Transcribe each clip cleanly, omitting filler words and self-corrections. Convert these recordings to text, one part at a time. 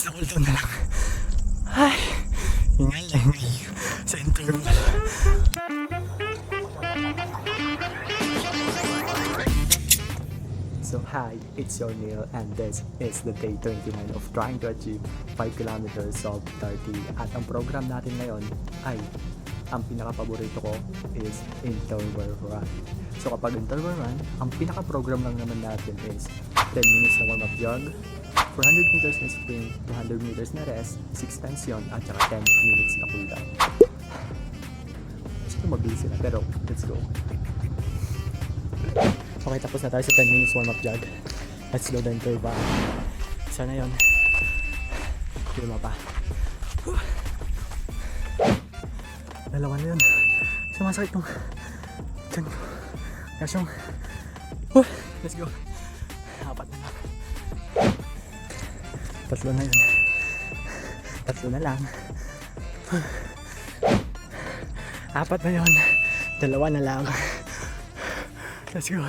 Sa kulto na lang. Ay, hingal na hingal sa interval. So hi, it's your Neil and this is the day 29 of trying to achieve 5 kilometers of 30. At ang program natin ngayon ay, ang pinaka-paborito ko is interval run. So kapag interval run, ang pinaka-program lang naman natin is 10 minutes na warm-up jog, 400 meters na sprint, 200 meters na rest, 6 times yun, at saka 10 minutes na cooldown. Gusto mabilis sila, pero let's go. Okay, tapos na tayo sa 10 minutes warm-up jog. Let's go the interval. Isa na yun. Lima pa. Dalawa na yun. Sumasakit tong tiyan ko. Kasyong. Let's go. Apat na lang. Tatlo na yun. Tatlo na lang. Apat na yun. Dalawa na lang. Let's go.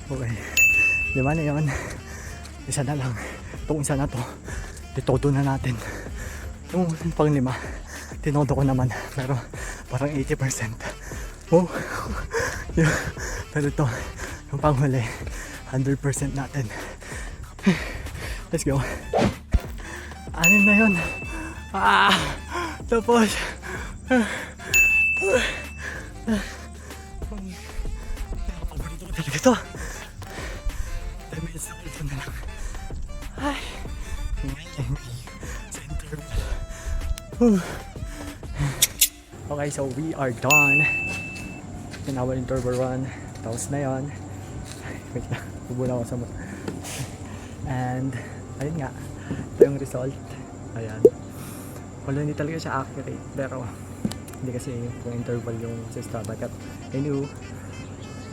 Okay. Lima na yun. Isa na lang. Itong isa na to. Itodo na natin. Yung pang lima. Tinodo ko naman. Pero parang 80%. Oh. Yeah. Pero ito. Yung panghuli. 100% natin. Let's go. Anim na yun. Tapos. Paborito ko talaga ito. 10 minutes na kulto na lang. Ay, hingal sa interval. Okay, so we are done. In our interval run. Tapos na yun. Wait lang, bubula ako sa mo. And, ayun nga. Ito yung result. Ayan. Wala, hindi talaga siya accurate. Pero, hindi kasi kung interval yung sa Strava. Anyway,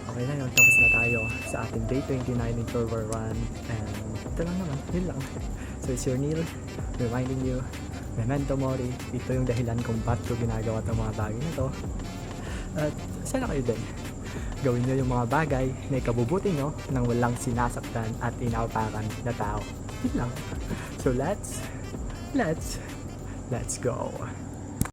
okay na yun. Tapos na tayo sa ating day 29 interval run. And ito lang naman. Yun lang. So it's your Neil reminding you, memento mori. Ito yung dahilan kung ba't ko ginagawa itong mga bagay na to. At sana kayo din. Gawin nyo yung mga bagay na ikabubuti nyo nang walang sinasaktan at inaapakan na tao. Yun lang. So let's go.